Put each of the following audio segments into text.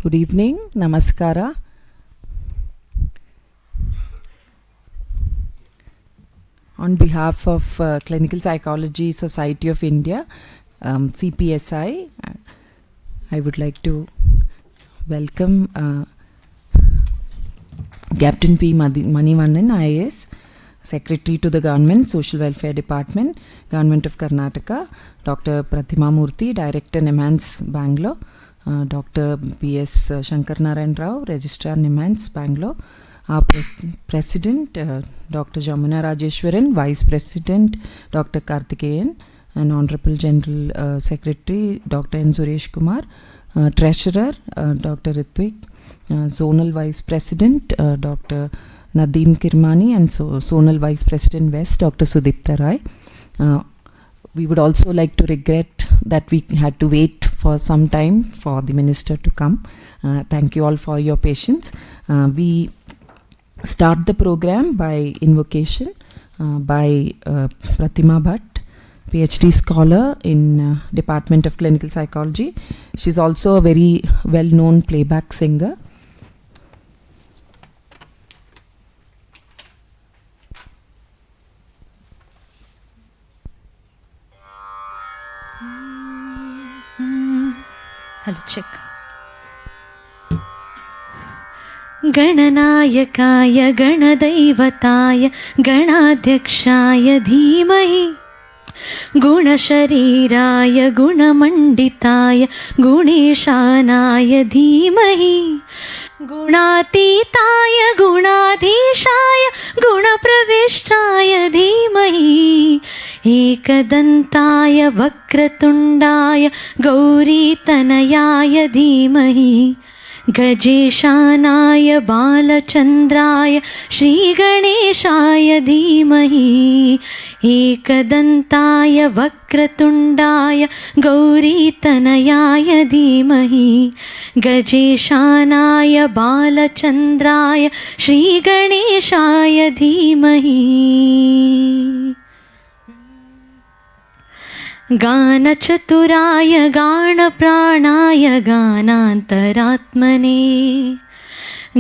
Good evening, namaskara. On behalf of Clinical Psychology Society of India, CPSI, I would like to welcome Captain P. Manivannan, IAS, Secretary to the Government, Social Welfare Department, Government of Karnataka, Dr. Pratima Murthy, Director, NIMHANS, Bangalore, Dr. B.S. Shankar Narayan Rao, Registrar, NIMHANS, Bangalore, our President, Dr. Jamuna Rajeshwaran, Vice President, Dr. Karthikeyan, and Honorable General Secretary, Dr. N. Suresh Kumar, Treasurer, Dr. Ritwik, Zonal Vice President, Dr. Nadeem Kirmani, and Zonal Vice President West, Dr. Sudipta Rai. We would also like to regret that we had to wait for some time for the minister to come. Thank you all for your patience. We start the program by invocation by Pratima Bhatt, PhD scholar in Department of Clinical Psychology. She's also a very well-known playback singer. Hello, check. गणनायकाय गणदैवताय गणाध्यक्षाय धीमहि गुणशरीराय गुणमण्डिताय गुणेशानाय धीमहि गुणातीताय गुणाधीशाय गुणप्रविष्टाय धीमहि एकदन्ताय वक्रतुण्डाय गौरीतनयाय धीमहि गजेशानाय बालचन्द्राय श्रीगणेशाय धीमहि एकदन्ताय वक्रतुण्डाय गौरीतनयाय धीमहि गजेशानाय बालचन्द्राय श्रीगणेशाय धीमहि गानचतुराय गानप्राणाय गानान्तरात्मने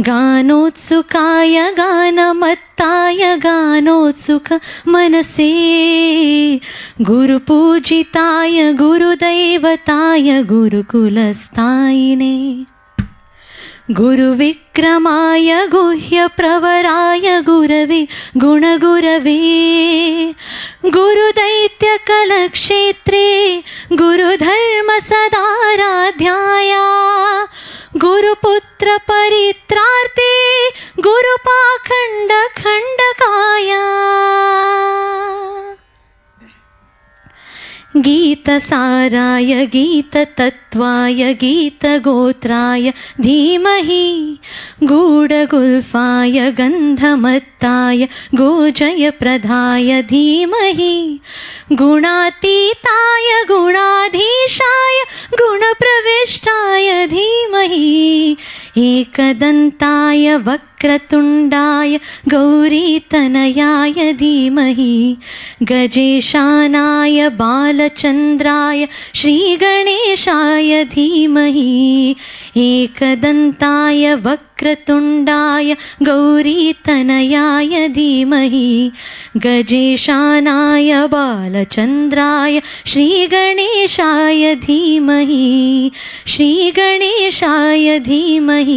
गानोत्सुकाय गानमत्ताय गानोत्सुक मनसे गुरुपूजिताय गुरुदैवताय गुरुकुलस्थायिने गुरुविक्रमाय गुह्यप्रवराय गुरवे गुणगुरवे गुरुदैत्यकलक्षेत्रे गुरुधर्मसदाराध्याय गुरुपुत्रपरित्रार्थे गुरुपाखण्डखण्डकाय गीतसाराय गीततत्त्वाय गीतगोत्राय धीमहि गूढगुल्फाय गन्धमत्ताय गोजयप्रदाय धीमहि गुणातीताय गुणाधीशाय गुणप्रविष्टाय धीमहि एकदन्ताय वक्रतुण्डाय गौरीतनयाय धीमहि गजेशानाय बालचन्द्राय श्रीगणेशाय धीमहि एकदन्ताय वक्रतुण्डाय गौरीतनयाय धीमहि गजेशानाय बालचन्द्राय श्रीगणेशाय धीमहि श्रीगणेशाय धीमहि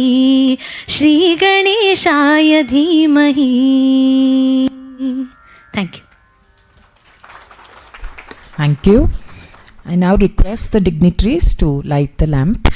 श्रीगणेशाय धीमहि. Thank you. Thank you. I now request the dignitaries to light the lamp.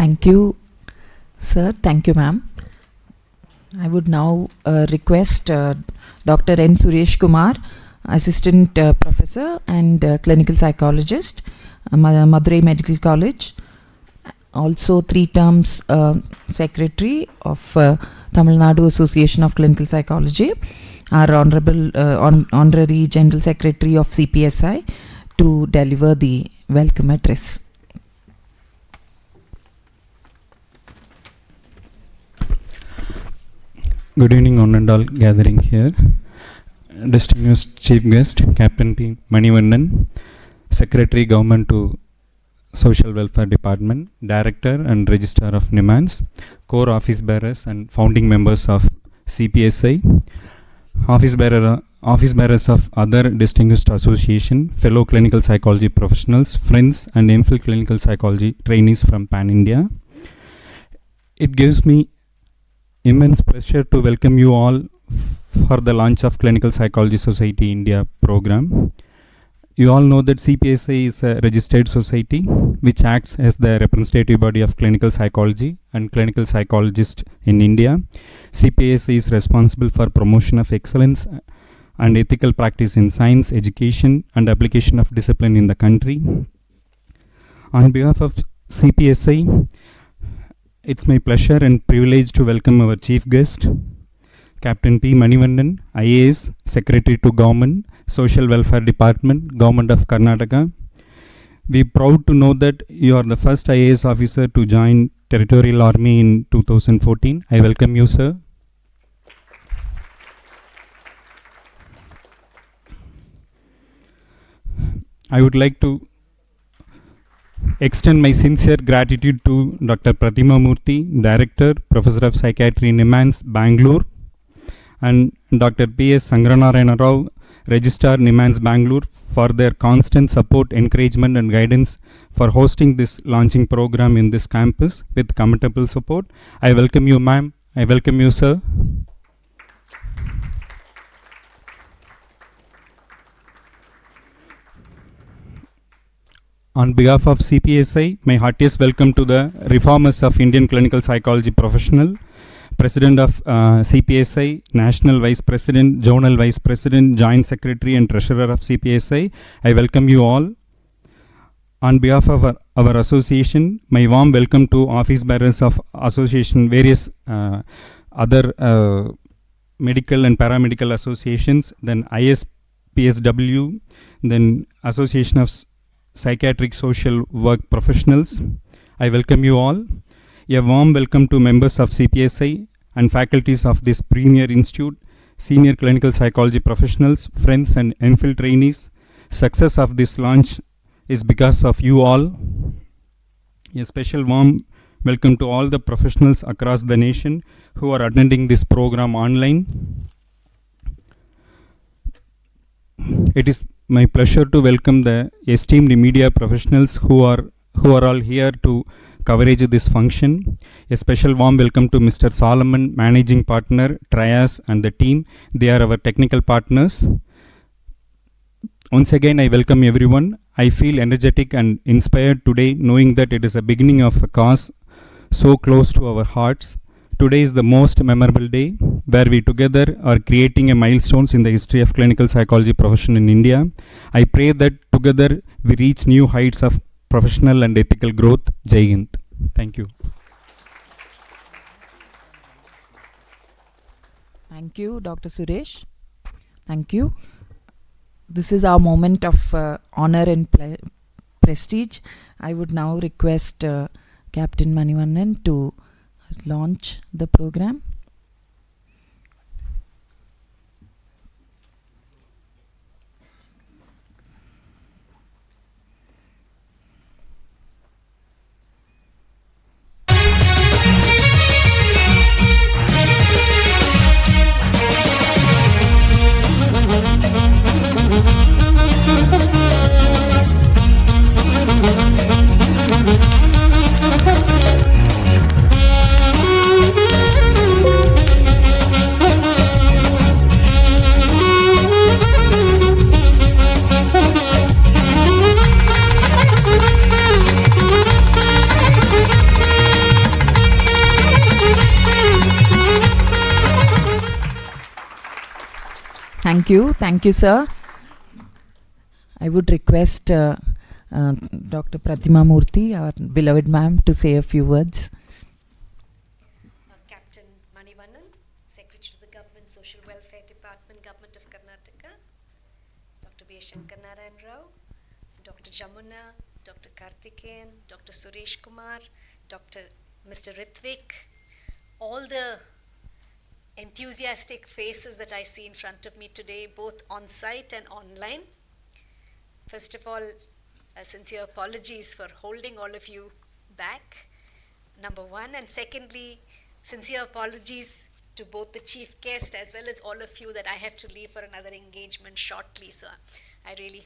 Thank you, sir. Thank you, ma'am. I would now request Dr. N. Suresh Kumar, Assistant Professor and Clinical Psychologist, Madurai Medical College, also 3 terms Secretary of Tamil Nadu Association of Clinical Psychology, our Honorary General Secretary of CPSI, to deliver the welcome address. Good evening, one and all gathering here. Distinguished Chief Guest, Captain P. Manivannan, Secretary Government to Social Welfare Department, Director and Registrar of NIMANS, Core Office Bearers and Founding Members of CPSI, Office Bearers of other distinguished association, fellow clinical psychology professionals, friends and MPhil clinical psychology trainees from Pan India. It gives me immense pleasure to welcome you all for the launch of Clinical Psychology Society India program. You all know that CPSI is a registered society which acts as the representative body of clinical psychology and clinical psychologists in India. CPSI is responsible for promotion of excellence and ethical practice in science, education and application of discipline in the country. On behalf of CPSI, it's my pleasure and privilege to welcome our chief guest, Captain P. Manivannan, IAS, Secretary to Government, Social Welfare Department, Government of Karnataka. We are proud to know that you are the first IAS officer to join Territorial Army in 2014. I welcome you, sir. I would like to extend my sincere gratitude to Dr. Pratima Murthy, Director, Professor of Psychiatry in NIMANS, Bangalore, and Dr. P.S. Sangranarayana Rao, Registrar NIMANS, Bangalore, for their constant support, encouragement and guidance for hosting this launching program in this campus with commendable support. I welcome you, ma'am. I welcome you, sir. On behalf of CPSI, my heartiest welcome to the reformers of Indian clinical psychology professional, President of CPSI, National Vice President, Zonal Vice President, Joint Secretary and Treasurer of CPSI. I welcome you all. On behalf of our association, my warm welcome to office bearers of association, various other medical and paramedical associations, then ISPSW, then Association of Psychiatric Social Work Professionals. I welcome you all. A warm welcome to members of CPSI and faculties of this premier institute, senior clinical psychology professionals, friends and MPhil trainees. Success of this launch is because of you all. A special warm welcome to all the professionals across the nation who are attending this program online. It is my pleasure to welcome the esteemed media professionals who are all here to coverage this function. A special warm welcome to Mr. Solomon, Managing Partner, Trias and the team. They are our technical partners. Once again, I welcome everyone. I feel energetic and inspired today, knowing that it is a beginning of a cause so close to our hearts. Today is the most memorable day where we together are creating a milestones in the history of clinical psychology profession in India. I pray that together we reach new heights of professional and ethical growth. Jai Hind. Thank you. Thank you, Dr. Suresh. Thank you. This is our moment of honor and prestige. I would now request Captain Manivannan to launch the program. Thank you, sir. I would request Dr. Pratima Murthy, our beloved ma'am, to say a few words. Captain Manivannan, Secretary to the Government Social Welfare Department, Government of Karnataka, Dr. B. Shankar Narayan Rao, Dr. Jamuna, Dr. Karthikeyan, Dr. Suresh Kumar, Dr. Mr. Ritvik, all the enthusiastic faces that I see in front of me today, both on site and online. First of all, sincere apologies for holding all of you back, number one. And secondly, sincere apologies to both the chief guest as well as all of you that I have to leave for another engagement shortly. So I really,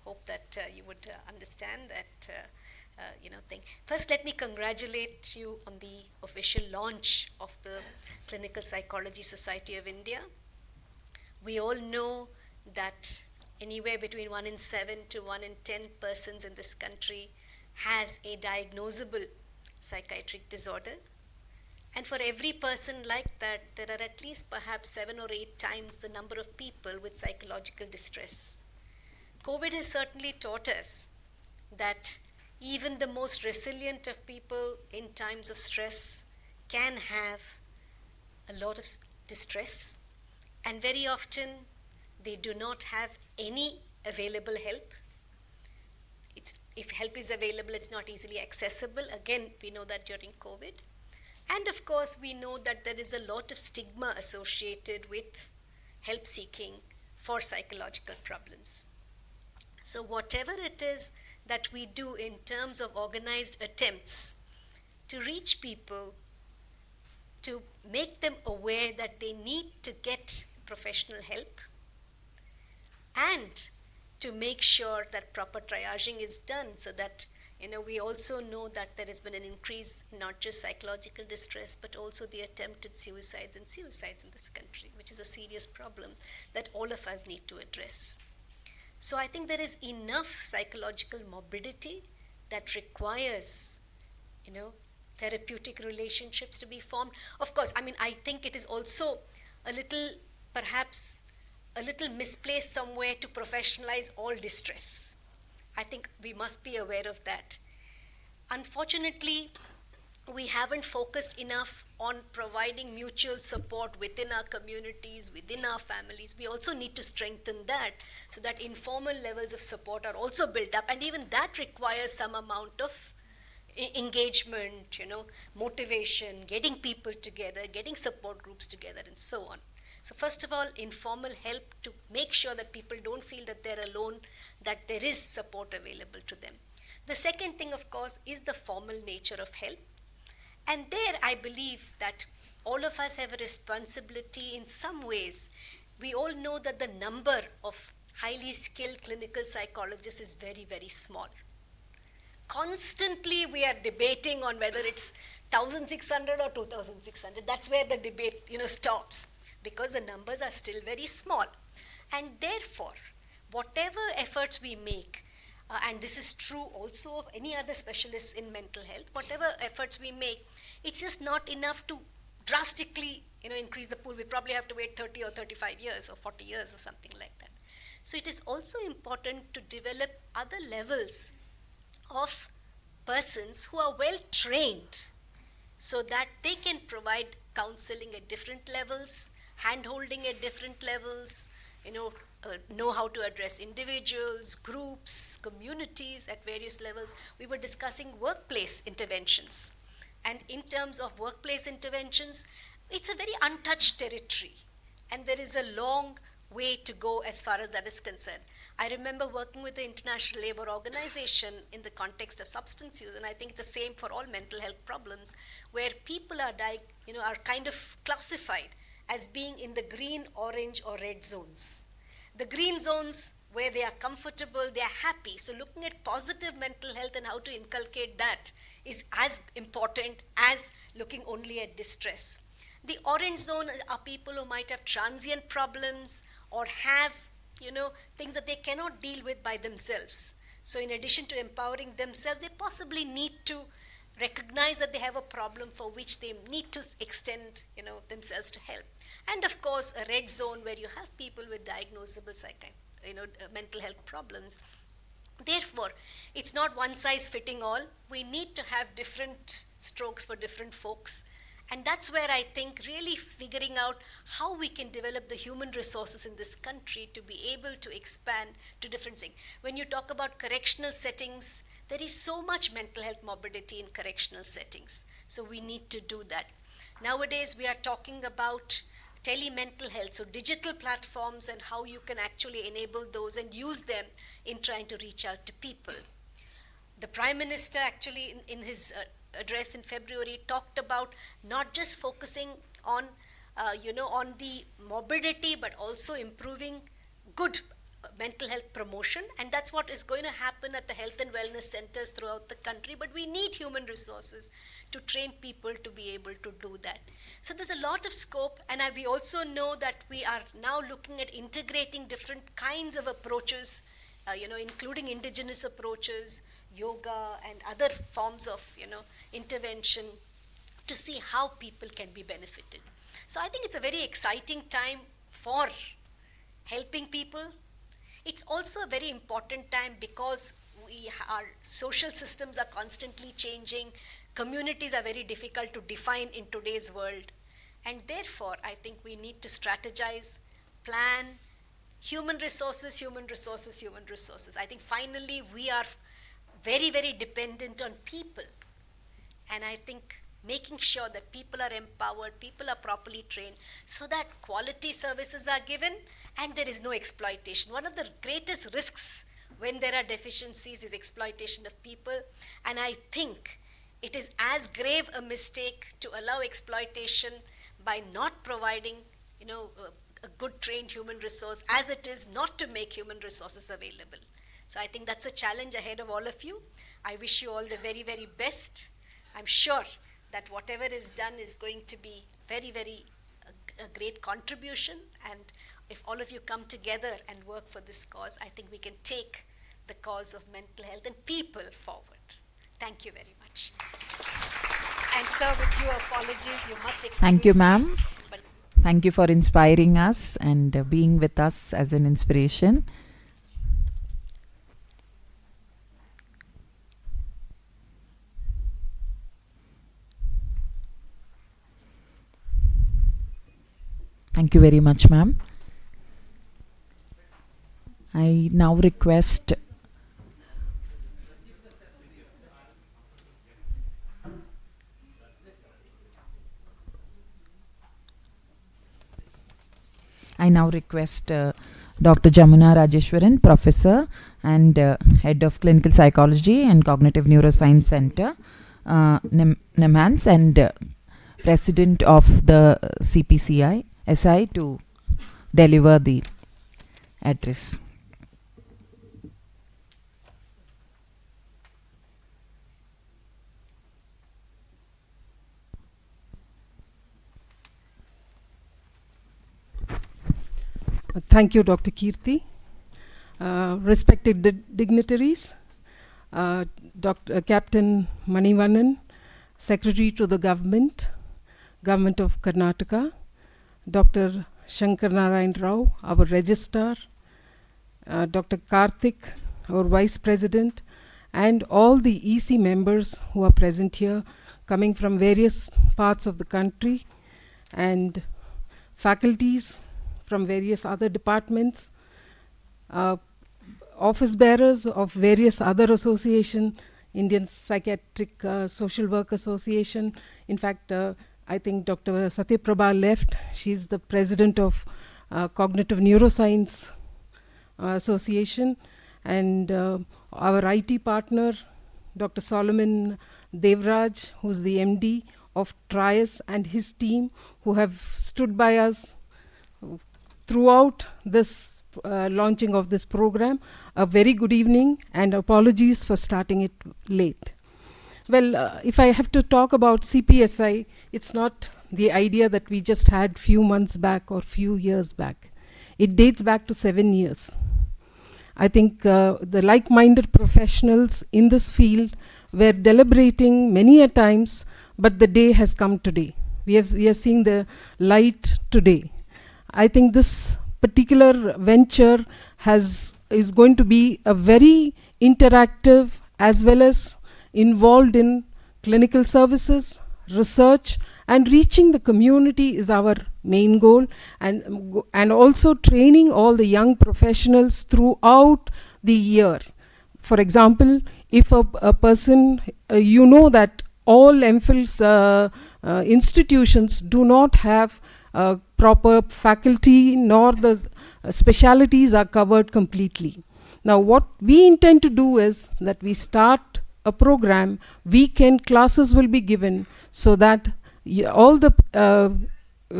hope that you would understand that, thing. First, let me congratulate you on the official launch of the Clinical Psychology Society of India. We all know that anywhere between 1 in 7 to 1 in 10 persons in this country has a diagnosable psychiatric disorder. And for every person like that, there are at least perhaps 7 or 8 times the number of people with psychological distress. COVID has certainly taught us that even the most resilient of people in times of stress can have a lot of distress, and very often they do not have any available help. If help is available, it's not easily accessible. Again, we know that during COVID. And of course, we know that there is a lot of stigma associated with help seeking for psychological problems. So whatever it is that we do in terms of organized attempts to reach people, to make them aware that they need to get professional help, and to make sure that proper triaging is done so that, we also know that there has been an increase in not just psychological distress, but also the attempted suicides in this country, which is a serious problem that all of us need to address. So I think there is enough psychological morbidity that requires, therapeutic relationships to be formed. Of course, I think it is also perhaps a little misplaced somewhere to professionalize all distress. I think we must be aware of that. Unfortunately, we haven't focused enough on providing mutual support within our communities, within our families. We also need to strengthen that so that informal levels of support are also built up, and even that requires some amount of engagement, motivation, getting people together, getting support groups together, and so on. So first of all, informal help to make sure that people don't feel that they're alone, that there is support available to them. The second thing, of course, is the formal nature of help. And there I believe that all of us have a responsibility in some ways. We all know that the number of highly skilled clinical psychologists is very, very small. Constantly we are debating on whether it's 1,600 or 2,600. That's where the debate, stops, because the numbers are still very small. And therefore, whatever efforts we make, and this is true also of any other specialists in mental health, whatever efforts we make, it's just not enough to drastically, increase the pool. We probably have to wait 30 or 35 years or 40 years or something like that. So it is also important to develop other levels of persons who are well trained so that they can provide counseling at different levels, hand-holding at different levels, know how to address individuals, groups, communities at various levels. We were discussing workplace interventions. And in terms of workplace interventions, it's a very untouched territory. And there is a long way to go as far as that is concerned. I remember working with the International Labour Organization in the context of substance use, and I think it's the same for all mental health problems, where people are kind of classified as being in the green, orange, or red zones. The green zones, where they are comfortable, they are happy. So looking at positive mental health and how to inculcate that is as important as looking only at distress. The orange zone are people who might have transient problems or have, things that they cannot deal with by themselves. So in addition to empowering themselves, they possibly need to recognize that they have a problem for which they need to extend, themselves to help. And of course, a red zone where you have people with diagnosable mental health problems. Therefore, it's not one size fitting all. We need to have different strokes for different folks. And that's where I think really figuring out how we can develop the human resources in this country to be able to expand to different things. When you talk about correctional settings, there is so much mental health morbidity in correctional settings. So we need to do that. Nowadays, we are talking about tele-mental health, so digital platforms and how you can actually enable those and use them in trying to reach out to people. The Prime Minister actually in his address in February talked about not just focusing on, on the morbidity, but also improving good mental health promotion, and that's what is going to happen at the health and wellness centers throughout the country. But we need human resources to train people to be able to do that. So there's a lot of scope, and we also know that we are now looking at integrating different kinds of approaches, including indigenous approaches, yoga, and other forms of, intervention to see how people can be benefited. So I think it's a very exciting time for helping people. It's also a very important time because our social systems are constantly changing. Communities are very difficult to define in today's world. And therefore, I think we need to strategize, plan, human resources, human resources, human resources. I think finally we are very, very dependent on people. And I think making sure that people are empowered, people are properly trained, so that quality services are given and there is no exploitation. One of the greatest risks when there are deficiencies is exploitation of people. And I think it is as grave a mistake to allow exploitation by not providing, a good trained human resource as it is not to make human resources available. So I think that's a challenge ahead of all of you. I wish you all the very, very best. I'm sure that whatever is done is going to be very, very a great contribution. And if all of you come together and work for this cause, I think we can take the cause of mental health and people forward. Thank you very much. And sir, with due apologies, you must excuse Thank you, me, ma'am. but Thank you for inspiring us and being with us as an inspiration. Thank you very much, ma'am. I now request Dr. Jamuna Rajeshwaran, Professor and Head of Clinical Psychology and Cognitive Neuroscience Center, NEMANS, and President of the CPSI, SI, to deliver the address. Thank you, Dr. Kirti. Respected dignitaries, Dr. Captain Manivannan, Secretary to the Government of Karnataka, Dr. Shankar Narayan Rao, our Registrar, Dr. Karthik, our Vice President, and all the EC members who are present here, coming from various parts of the country, and faculties from various other departments, office bearers of various other associations, Indian Psychiatric Social Work Association. In fact, I think Dr. Satyaprabha left. She's the president of Cognitive Neuroscience Association. And our IT partner, Dr. Solomon Devraj, who's the MD of Trias, and his team, who have stood by us throughout this launching of this program. A very good evening and apologies for starting it late. Well, if I have to talk about CPSI, it's not the idea that we just had few months back or few years back. It dates back to 7 years. I think the like-minded professionals in this field were deliberating many a times, but the day has come today. We are seeing the light today. I think this particular venture is going to be a very interactive as well as involved in clinical services, research, and reaching the community is our main goal, and also training all the young professionals throughout the year. For example, if a person, you know that all MPhil's institutions do not have proper faculty, nor the specialities are covered completely. Now what we intend to do is that we start a program, weekend classes will be given, so that all the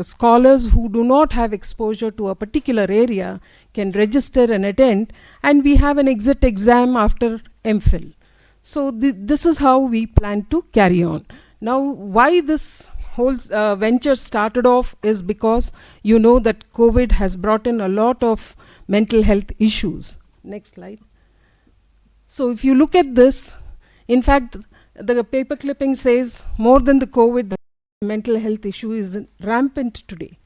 scholars who do not have exposure to a particular area can register and attend, and we have an exit exam after MPhil. So this is how we plan to carry on. Now why this whole venture started off is because you know that COVID has brought in a lot of mental health issues. Next slide. So if you look at this, in fact, the paper clipping says more than the COVID, the mental health issue is rampant today.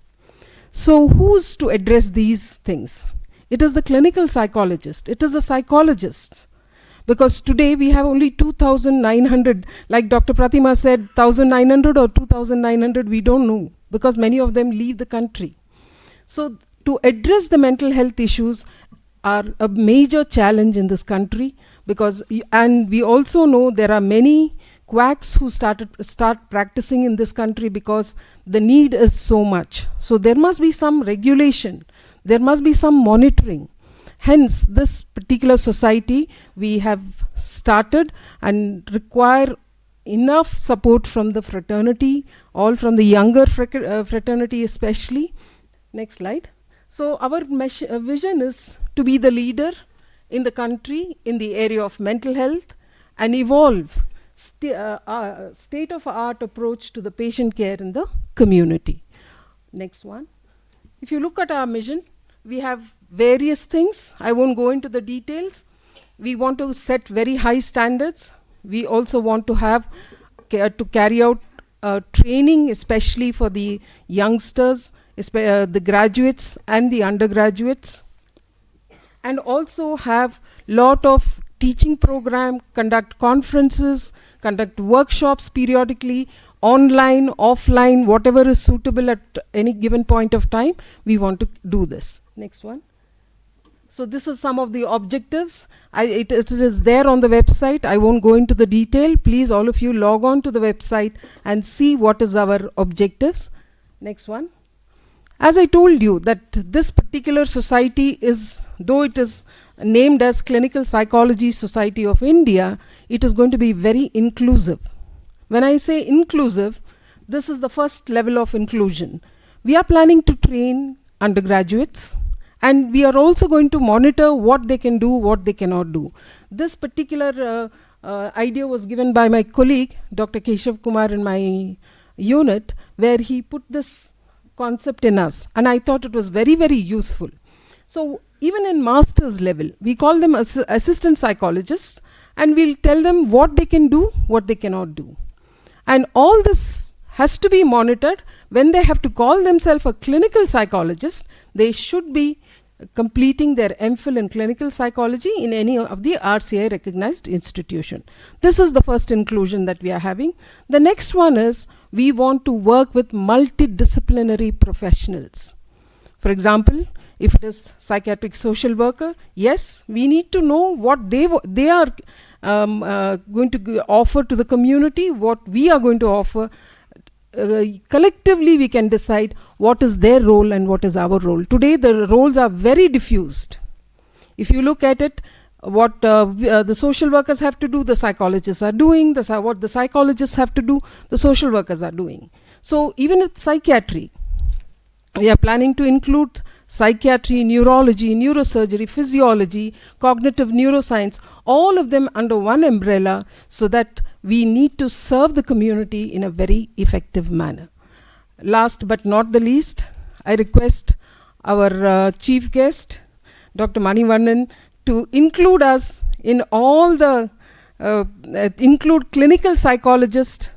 So who's to address these things? It is the clinical psychologist, it is the psychologists. Because today we have only 2,900, like Dr. Pratima said, 1,900 or 2,900, we don't know, because many of them leave the country. So to address the mental health issues are a major challenge in this country, because, and we also know there are many quacks who start practicing in this country because the need is so much. So there must be some regulation, there must be some monitoring. Hence, this particular society we have started and require enough support from the fraternity, all from the younger fraternity especially. Next slide. So our vision is to be the leader in the country in the area of mental health and evolve state-of-the-art approach to the patient care in the community. Next one. If you look at our mission, we have various things. I won't go into the details. We want to set very high standards. We also want to have to carry out training, especially for the youngsters, the graduates and the undergraduates, and also have lot of teaching program, conduct conferences, conduct workshops periodically, online, offline, whatever is suitable at any given point of time, we want to do this. Next one. So this is some of the objectives. It is there on the website. I won't go into the detail. Please, all of you, log on to the website and see what is our objectives. Next one. As I told you that this particular society is, though it is named as Clinical Psychology Society of India, it is going to be very inclusive. When I say inclusive, this is the first level of inclusion. We are planning to train undergraduates, and we are also going to monitor what they can do, what they cannot do. This particular idea was given by my colleague, Dr. Keshav Kumar, in my unit, where he put this concept in us, and I thought it was very, very useful. So even in master's level, we call them assistant psychologists, and we'll tell them what they can do, what they cannot do. And all this has to be monitored. When they have to call themselves a clinical psychologist, they should be completing their MPhil in clinical psychology in any of the RCI recognized institution. This is the first inclusion that we are having. The next one is we want to work with multidisciplinary professionals. For example, if it is psychiatric social worker, yes, we need to know what they are going to offer to the community, what we are going to offer. Collectively we can decide what is their role and what is our role. Today the roles are very diffused. If you look at it, what the social workers have to do, the psychologists are doing, what the psychologists have to do, the social workers are doing. So even with psychiatry, we are planning to include psychiatry, neurology, neurosurgery, physiology, cognitive neuroscience, all of them under one umbrella, so that we need to serve the community in a very effective manner. Last but not the least, I request our chief guest, Dr. Manivannan, to include us in all the include clinical psychologists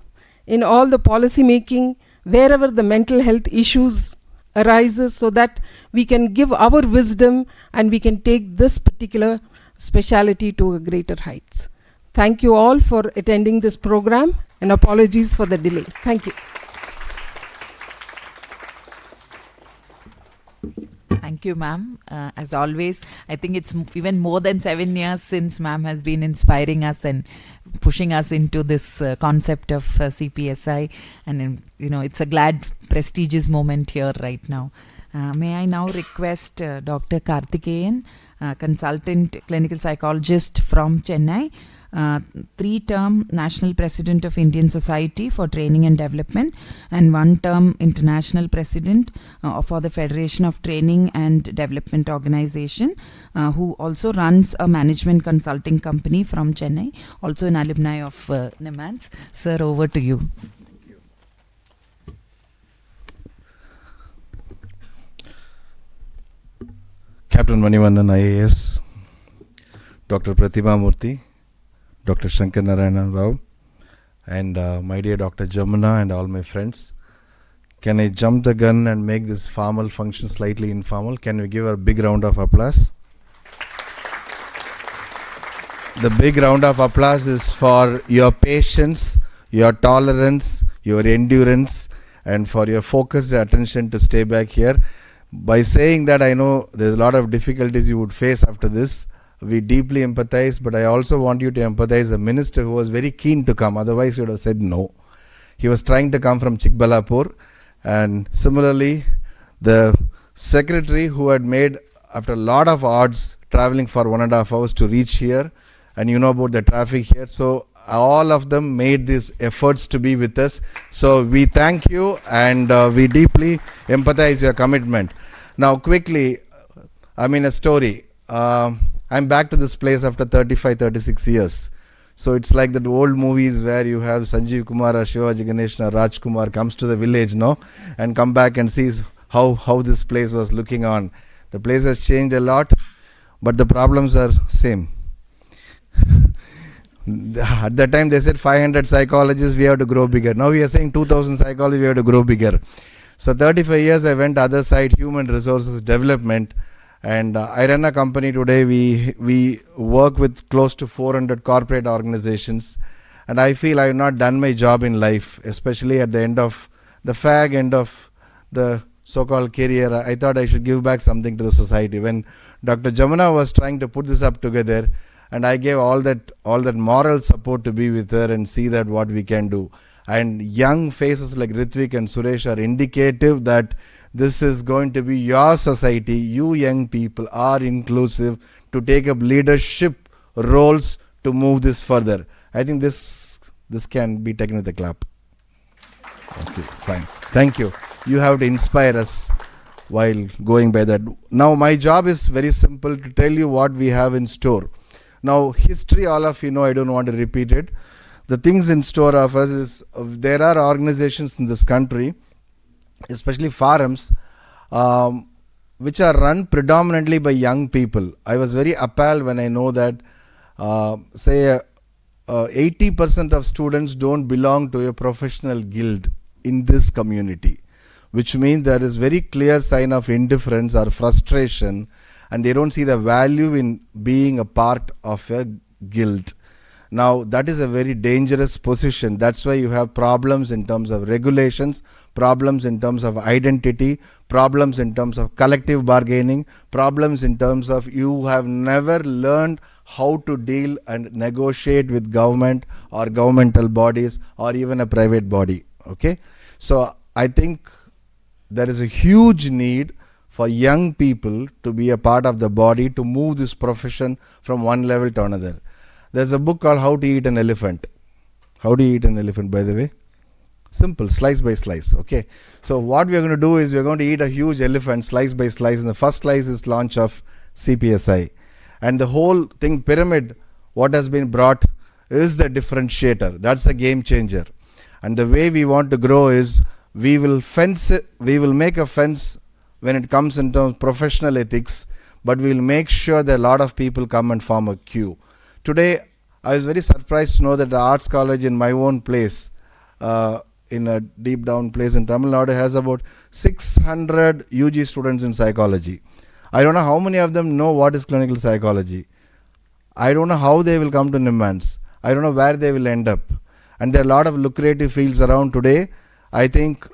in all the policy making wherever the mental health issues arises, so that we can give our wisdom and we can take this particular specialty to a greater heights. Thank you all for attending this program, and apologies for the delay. Thank you. Thank you, ma'am. As always, I think it's even more than 7 years since ma'am has been inspiring us and pushing us into this concept of CPSI. And, it's a glad, prestigious moment here right now. May I now request Dr. Karthikeyan, consultant clinical psychologist from Chennai, 3-term National President of Indian Society for Training and Development, and 1-term International President for the Federation of Training and Development Organization, who also runs a management consulting company from Chennai, also an alumni of NIMANS. Sir, over to you. Captain Manivannan IAS, Dr. Pratima Murthy, Dr. Shankar Narayanan Rao, and my dear Dr. Jamuna and all my friends. Can I jump the gun and make this formal function slightly informal? Can we give a big round of applause? The big round of applause is for your patience, your tolerance, your endurance, and for your focused attention to stay back here. By saying that, I know there's a lot of difficulties you would face after this. We deeply empathize, but I also want you to empathize the minister who was very keen to come, otherwise he would have said no. He was trying to come from Chikbalapur, and similarly the secretary who had made, after a lot of odds, traveling for 1.5 hours to reach here, and you know about the traffic here, so all of them made these efforts to be with us. So we thank you, and we deeply empathize your commitment. Now quickly, a story. I'm back to this place after 35-36 years. So it's like that old movies where you have Sanjeev Kumar or Shivaji Ganesan or Rajkumar comes to the village, and come back and sees how this place was looking on. The place has changed a lot, but the problems are same. At that time they said 500 psychologists, we have to grow bigger. Now we are saying 2000 psychologists, we have to grow bigger. So 35 years I went other side, human resources development, and I run a company today. We work with close to 400 corporate organizations, and I feel I have not done my job in life, especially at the end of the fag end of the so-called career. I thought I should give back something to the society. When Dr. Jamuna was trying to put this up together, and I gave all that moral support to be with her and see that what we can do. And young faces like Ritvik and Suresh are indicative that this is going to be your society. You young people are inclusive to take up leadership roles to move this further. I think this can be taken with a clap. Okay, fine. Thank you. You have to inspire us while going by that. Now my job is very simple, to tell you what we have in store. Now history, all of you know, I don't want to repeat it. The things in store of us is, there are organizations in this country, especially forums, which are run predominantly by young people. I was very appalled when I know that, 80% of students don't belong to a professional guild in this community, which means there is very clear sign of indifference or frustration, and they don't see the value in being a part of a guild. Now that is a very dangerous position. That's why you have problems in terms of regulations, problems in terms of identity, problems in terms of collective bargaining, problems in terms of you have never learned how to deal and negotiate with government or governmental bodies or even a private body. Okay, so I think there is a huge need for young people to be a part of the body to move this profession from one level to another. There's a book called How to Eat an Elephant. How do you eat an elephant, by the way? Simple, slice by slice. Okay, so what we are going to do is we are going to eat a huge elephant slice by slice, and the first slice is launch of CPSI. And the whole thing, pyramid, what has been brought is the differentiator. That's the game changer. And the way we want to grow is we will make a fence when it comes in terms of professional ethics, but we will make sure that a lot of people come and form a queue. Today, I was very surprised to know that the arts college in my own place, in a deep down place in Tamil Nadu, has about 600 UG students in psychology. I don't know how many of them know what is clinical psychology. I don't know how they will come to NIMANS. I don't know where they will end up. And there are a lot of lucrative fields around today. I think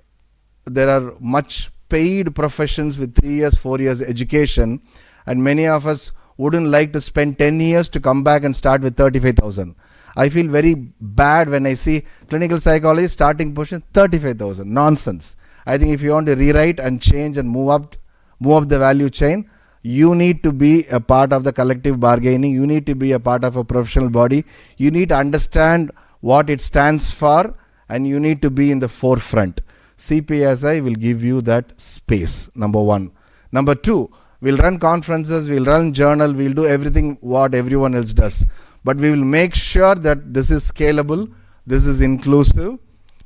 there are much paid professions with 3 years, 4 years education, and many of us wouldn't like to spend 10 years to come back and start with 35,000. I feel very bad when I see clinical psychology starting position 35,000. Nonsense. I think if you want to rewrite and change and move up the value chain, you need to be a part of the collective bargaining. You need to be a part of a professional body. You need to understand what it stands for, and you need to be in the forefront. CPSI will give you that space, number one. Number two, we'll run conferences, we'll run journal, we'll do everything what everyone else does. But we will make sure that this is scalable, this is inclusive,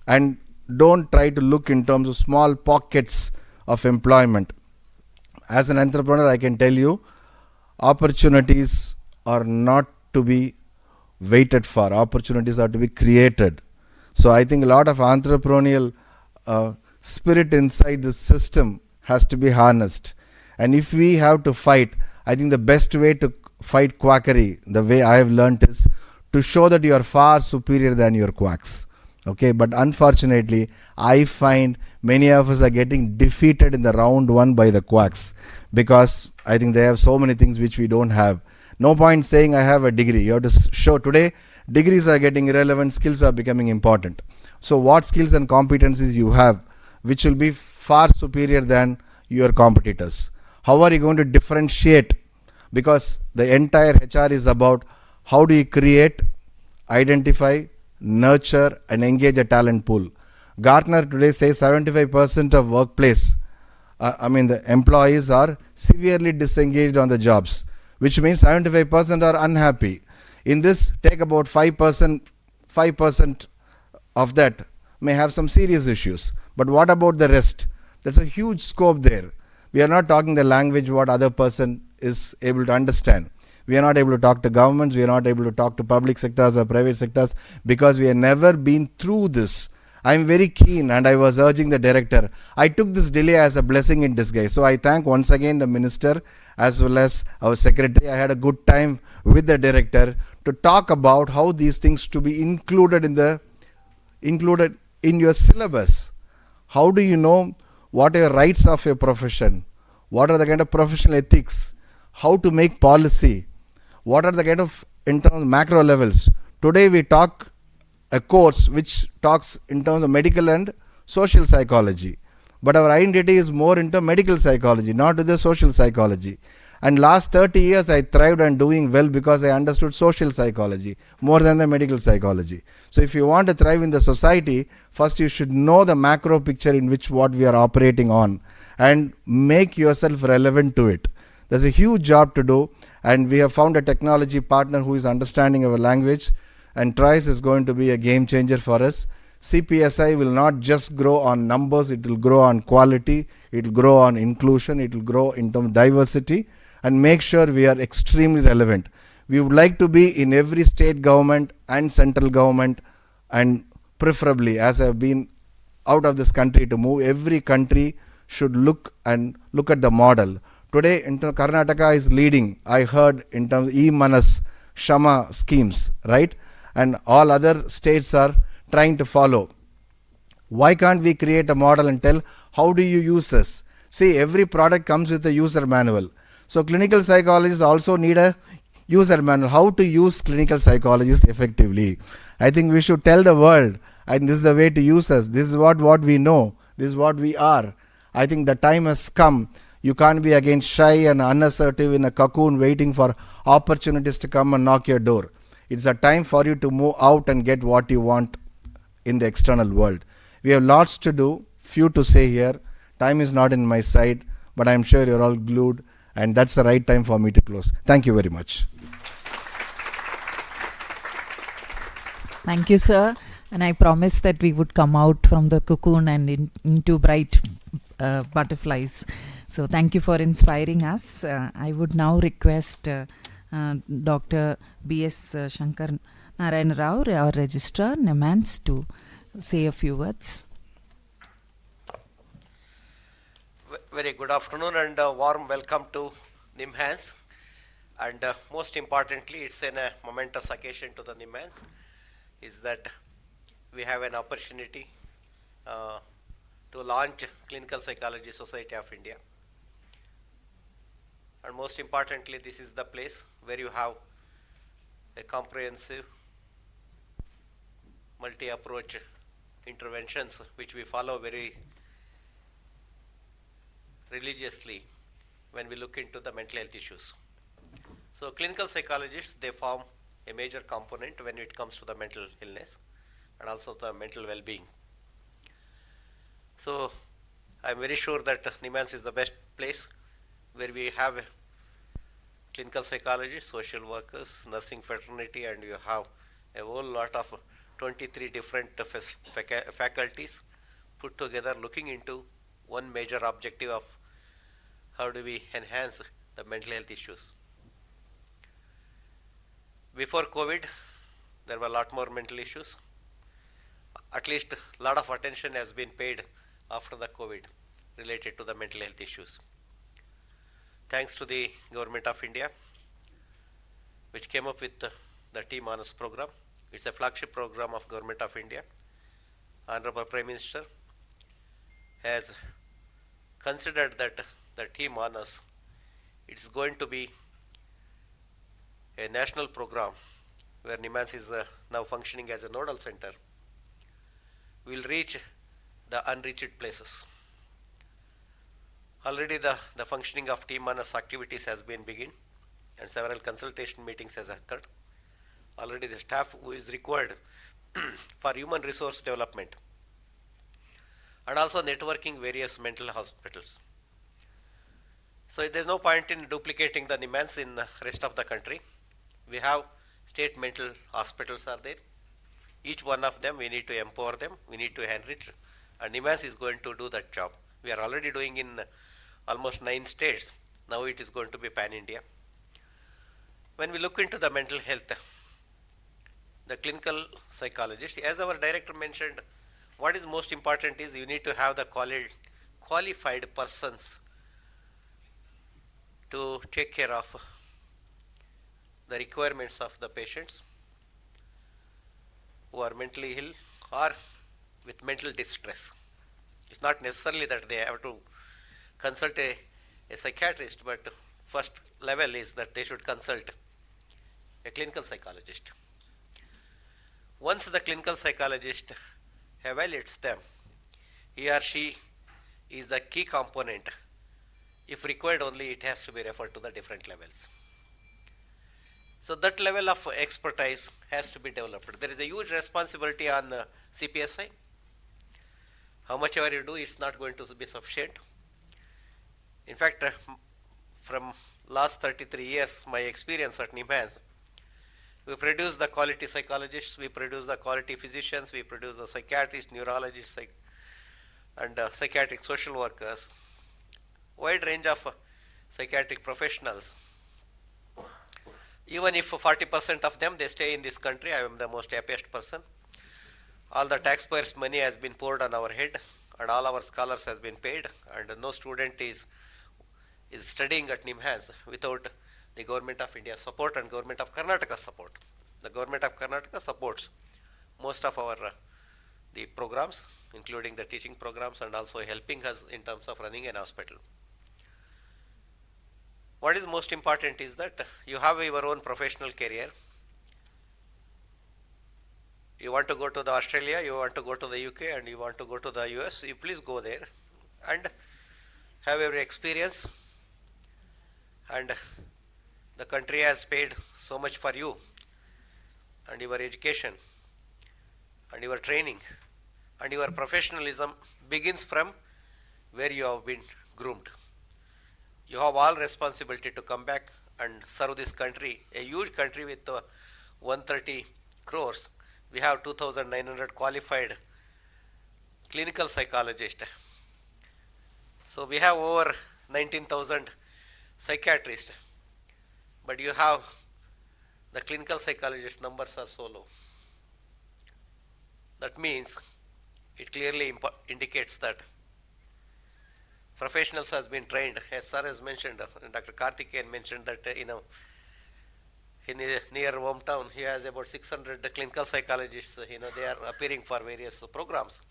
and don't try to look in terms of small pockets of employment. As an entrepreneur, I can tell you, opportunities are not to be waited for. Opportunities are to be created. So I think a lot of entrepreneurial spirit inside the system has to be harnessed. And if we have to fight, I think the best way to fight quackery, the way I have learnt, is to show that you are far superior than your quacks. Okay, but unfortunately, I find many of us are getting defeated in the round one by the quacks, because I think they have so many things which we don't have. No point saying I have a degree. You have to show. Today, degrees are getting irrelevant, skills are becoming important. So what skills and competencies you have, which will be far superior than your competitors? How are you going to differentiate? Because the entire HR is about how do you create, identify, nurture and engage a talent pool. Gartner today says 75% of workplace, the employees are severely disengaged on the jobs, which means 75% are unhappy. In this, take about 5% of that may have some serious issues. But what about the rest? There's a huge scope there. We are not talking the language what other person is able to understand. We are not able to talk to governments, we are not able to talk to public sectors or private sectors, because we have never been through this. I am very keen, and I was urging the director. I took this delay as a blessing in disguise. So I thank once again the minister as well as our secretary. I had a good time with the director to talk about how these things to be included in your syllabus. How do you know what are your rights of your profession? What are the kind of professional ethics? How to make policy? What are the kind of in terms of macro levels? Today we talk a course which talks in terms of medical and social psychology. But our identity is more into medical psychology, not to the social psychology. And last 30 years I thrived and doing well because I understood social psychology more than the medical psychology. So if you want to thrive in the society, first you should know the macro picture in which what we are operating on and make yourself relevant to it. There's a huge job to do, and we have found a technology partner who is understanding our language, and TRICE is going to be a game changer for us. CPSI will not just grow on numbers, it will grow on quality, it will grow on inclusion, it will grow in terms of diversity, and make sure we are extremely relevant. We would like to be in every state government and central government, and preferably, as I have been out of this country to move, every country should look at the model. Today, Karnataka is leading, I heard, in terms of e-Manas, Shama schemes, right? And all other states are trying to follow. Why can't we create a model and tell, how do you use this? See, every product comes with a user manual. So clinical psychologists also need a user manual, how to use clinical psychologists effectively. I think we should tell the world, and this is the way to use us. This is what we know. This is what we are. I think the time has come. You can't be again shy and unassertive in a cocoon waiting for opportunities to come and knock your door. It's a time for you to move out and get what you want in the external world. We have lots to do, few to say here. Time is not in my side, but I'm sure you're all glued, and that's the right time for me to close. Thank you very much. Thank you, sir. And I promised that we would come out from the cocoon and into bright butterflies. So thank you for inspiring us. I would now request Dr. B.S. Shankar Narayana Rao, our registrar, NEMANS, to say a few words. Very good afternoon and a warm welcome to NIMHANS. And most importantly, it's a momentous occasion to the NIMHANS, is that we have an opportunity to launch Clinical Psychology Society of India. And most importantly, this is the place where you have a comprehensive multi-approach interventions which we follow very religiously when we look into the mental health issues. So clinical psychologists, they form a major component when it comes to the mental illness and also the mental well-being. So I'm very sure that NIMHANS is the best place where we have clinical psychologists, social workers, nursing fraternity, and you have a whole lot of 23 different faculties put together looking into one major objective of how do we enhance the mental health issues. Before COVID, there were a lot more mental issues. At least a lot of attention has been paid after the COVID related to the mental health issues. Thanks to the Government of India, which came up with the Team Honors program. It's a flagship program of Government of India. Honorable Prime Minister has considered that the Team Honors, it's going to be a national program where NIMHANS is now functioning as a nodal center. We'll reach the unreached places. Already the functioning of Team Honors activities has been begun and several consultation meetings has occurred. Already the staff who is required for human resource development and also networking various mental hospitals. So there's no point in duplicating the NIMHANS in the rest of the country. We have state mental hospitals are there. Each one of them, we need to empower them, we need to enrich, and NIMHANS is going to do that job. We are already doing in almost 9 states. Now it is going to be pan-India. When we look into the mental health, the clinical psychologist, as our director mentioned, what is most important is you need to have the qualified persons to take care of the requirements of the patients who are mentally ill or with mental distress. It's not necessarily that they have to consult a psychiatrist, but first level is that they should consult a clinical psychologist. Once the clinical psychologist evaluates them, he or she is the key component. If required only, it has to be referred to the different levels. So that level of expertise has to be developed. There is a huge responsibility on CPSI. How much ever you do, it's not going to be sufficient. In fact, from last 33 years, my experience at NIMHANS, we produce the quality psychologists, we produce the quality physicians, we produce the psychiatrists, neurologists, and psychiatric social workers, wide range of psychiatric professionals. Even if 40% of them, they stay in this country, I am the most happiest person. All the taxpayers' money has been poured on our head and all our scholars has been paid, and no student is studying at NIMHANS without the Government of India support and Government of Karnataka support. The Government of Karnataka supports most of our the programs, including the teaching programs, and also helping us in terms of running an hospital. What is most important is that you have your own professional career. You want to go to the Australia, you want to go to the UK, and you want to go to the US, you please go there and have every experience. And the country has paid so much for you and your education and your training, and your professionalism begins from where you have been groomed. You have all responsibility to come back and serve this country, a huge country with 130 crores. We have 2,900 qualified clinical psychologists. So we have over 19,000 psychiatrists, but you have the clinical psychologist numbers are so low. That means it clearly indicates that professionals has been trained, as sir has mentioned, Dr. Karthikeyan mentioned that, in his near hometown, he has about 600 clinical psychologists, they are appearing for various programs.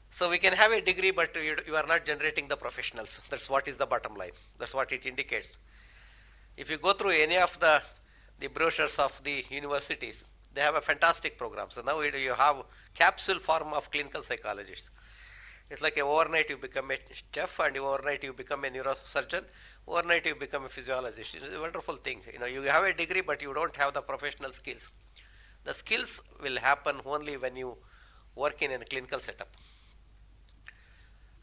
So we can have a degree, but you are not generating the professionals. That's what is the bottom line. That's what it indicates. If you go through any of the brochures of the universities, they have a fantastic program. So now you have capsule form of clinical psychologists. It's like overnight you become a chef, and overnight you become a neurosurgeon, overnight you become a physiologist. It's a wonderful thing. You have a degree, but you don't have the professional skills. The skills will happen only when you work in a clinical setup.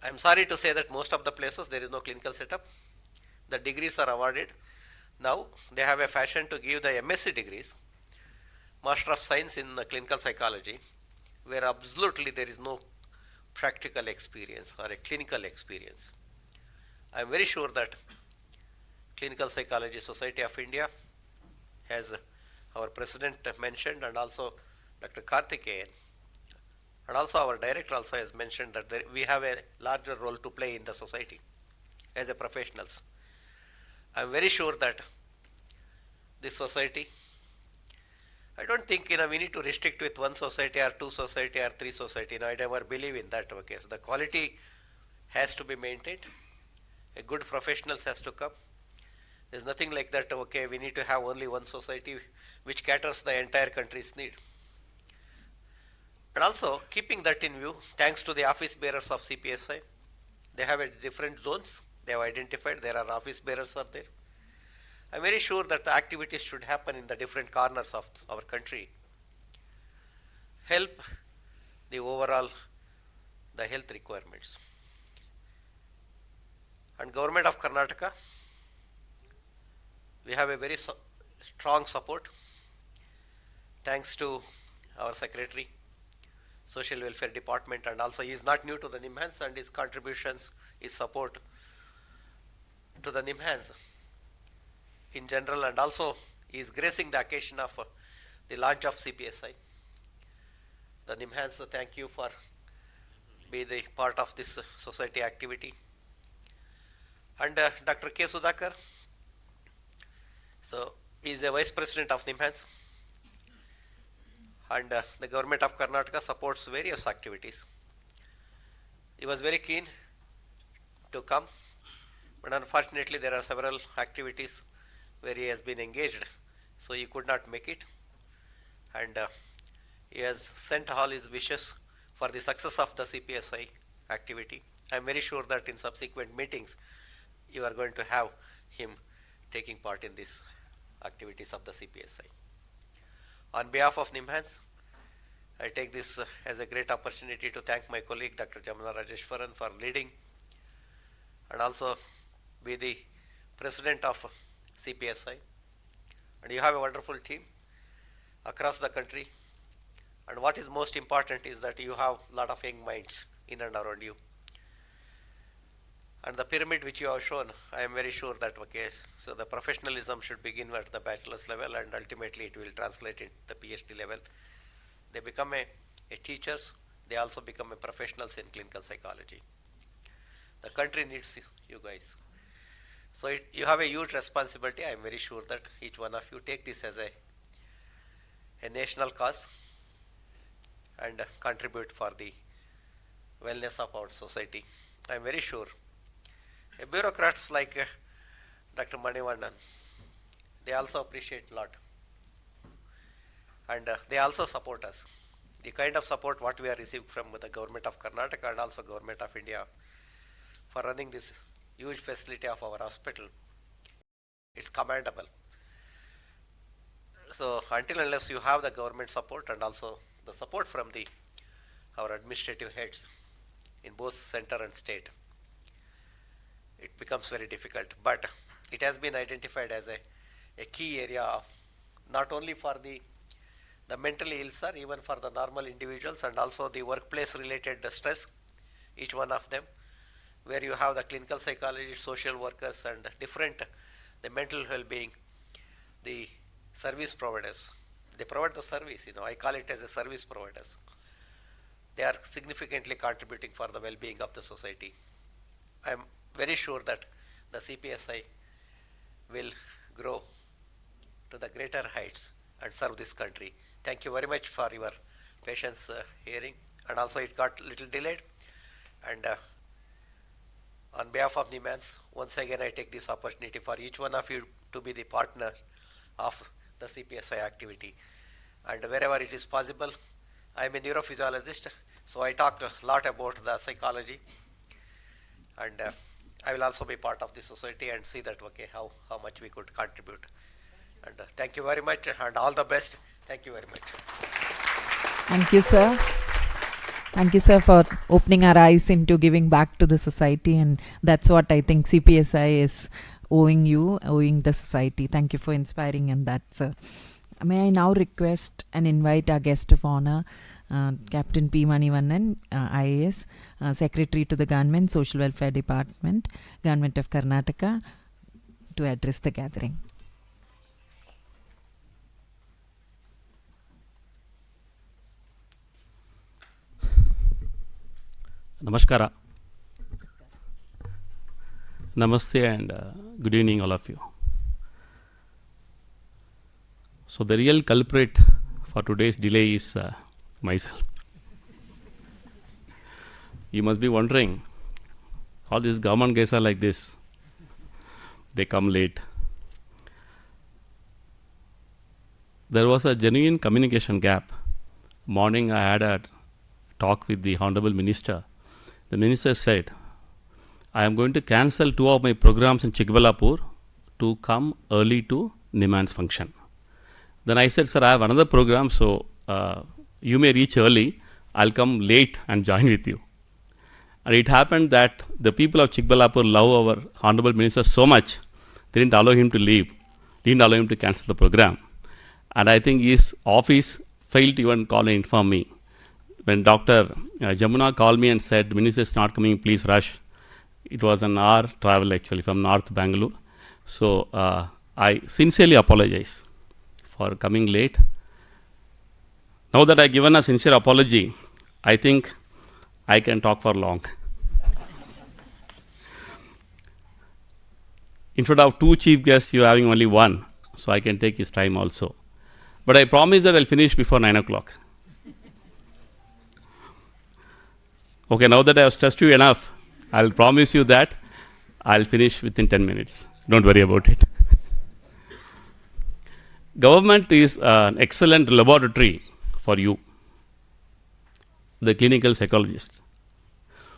I'm sorry to say that most of the places there is no clinical setup. The degrees are awarded. Now they have a fashion to give the MSc degrees, Master of Science in Clinical Psychology, where absolutely there is no practical experience or a clinical experience. I am very sure that Clinical Psychology Society of India, as our president mentioned, and also Dr. Karthikeyan, and also our director also has mentioned that we have a larger role to play in the society as a professionals. I am very sure that this society, I don't think we need to restrict with one society or two society or three society. I never believe in that. Okay, so the quality has to be maintained. A good professionals has to come. There's nothing like that. Okay, we need to have only one society which caters the entire country's need. And also keeping that in view, thanks to the office bearers of CPSI, they have a different zones. They have identified there are office bearers are there. I'm very sure that the activities should happen in the different corners of our country. Help the overall, the health requirements. And Government of Karnataka, we have a very strong support, thanks to our Secretary, Social Welfare Department, and also he is not new to the NIMHANS, and his contributions, his support to the NIMHANS in general, and also he is gracing the occasion of the launch of CPSI. The NIMHANS, thank you for being the part of this society activity. And Dr. K. Sudhakar, so he is a Vice President of NIMHANS, and the Government of Karnataka supports various activities. He was very keen to come, but unfortunately there are several activities where he has been engaged, so he could not make it, and he has sent all his wishes for the success of the CPSI activity. I am very sure that in subsequent meetings you are going to have him taking part in these activities of the CPSI. On behalf of NIMHANS, I take this as a great opportunity to thank my colleague Dr. Jamana Rajeshwaran for leading, and also be the president of CPSI. And you have a wonderful team across the country, and what is most important is that you have a lot of young minds in and around you. And the pyramid which you have shown, I am very sure that, okay, so the professionalism should begin at the bachelor's level, and ultimately it will translate into the PhD level. They become a teachers, they also become a professionals in clinical psychology. The country needs you guys. So you have a huge responsibility. I am very sure that each one of you take this as a national cause and contribute for the wellness of our society. I am very sure bureaucrats like Dr. Manivannan, they also appreciate a lot, and they also support us. The kind of support what we are receiving from the Government of Karnataka and also Government of India for running this huge facility of our hospital, it's commendable. So until unless you have the government support and also the support from our administrative heads in both center and state, it becomes very difficult. But it has been identified as a key area of not only for the mentally ill, sir, even for the normal individuals, and also the workplace related stress, each one of them, where you have the clinical psychologists, social workers, and different, the mental well-being, the service providers. They provide the service, I call it as a service providers. They are significantly contributing for the well-being of the society. I am very sure that the CPSI will grow to the greater heights and serve this country. Thank you very much for your patience hearing, and also it got a little delayed. And on behalf of NIMANS, once again I take this opportunity for each one of you to be the partner of the CPSI activity. And wherever it is possible, I am a neurophysiologist, so I talk a lot about the psychology, and I will also be part of the society and see that how much we could contribute. And thank you very much, and all the best. Thank you very much. Thank you, sir. Thank you, sir, for opening our eyes into giving back to the society, and that's what I think CPSI is owing you, owing the society. Thank you for inspiring in that, sir. May I now request and invite our guest of honor, Captain P. Manivannan, IAS, Secretary to the Government, Social Welfare Department, Government of Karnataka, to address the gathering. Namaskara. Namaste and good evening, all of you. So the real culprit for today's delay is myself. You must be wondering, all these government guys are like this. They come late. There was a genuine communication gap. Morning I had a talk with the Honorable Minister. The Minister said, I am going to cancel 2 of my programs in Chikbalapur to come early to NIMANS function. Then I said, sir, I have another program, so you may reach early. I'll come late and join with you. And it happened that the people of Chikbalapur love our Honorable Minister so much, they didn't allow him to leave, didn't allow him to cancel the program. And I think his office failed to even call and inform me. When Dr. Jamuna called me and said, Minister is not coming, please rush. It was an hour travel actually from North Bangalore. So I sincerely apologize for coming late. Now that I've given a sincere apology, I think I can talk for long. Instead of 2 chief guests, you're having only 1, so I can take his time also. But I promise that I'll finish before 9 o'clock. Okay, now that I have stressed you enough, I'll promise you that I'll finish within 10 minutes. Don't worry about it. Government is an excellent laboratory for you, the clinical psychologist.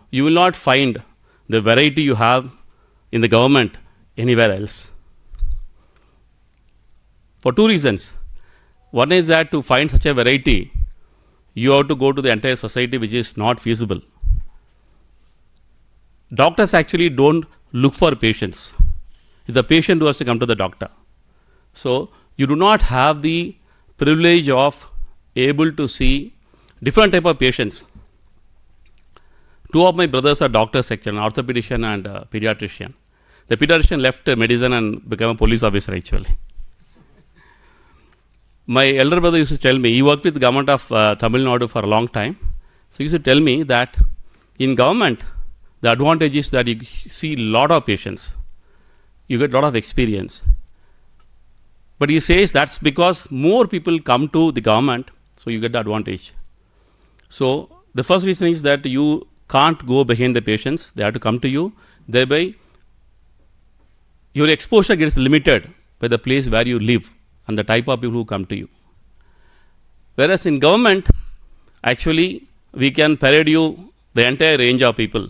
You will not find the variety you have in the government anywhere else. For 2 reasons. One is that to find such a variety, you have to go to the entire society, which is not feasible. Doctors actually don't look for patients. It's the patient who has to come to the doctor. So you do not have the privilege of able to see different type of patients. 2 of my brothers are doctors actually, an orthopedician and a pediatrician. The pediatrician left medicine and became a police officer actually. My elder brother used to tell me, he worked with the government of Tamil Nadu for a long time. So he used to tell me that in government, the advantage is that you see a lot of patients. You get a lot of experience. But he says that's because more people come to the government, so you get the advantage. So the first reason is that you can't go behind the patients. They have to come to you. Thereby, your exposure gets limited by the place where you live and the type of people who come to you. Whereas in government, actually, we can parade you the entire range of people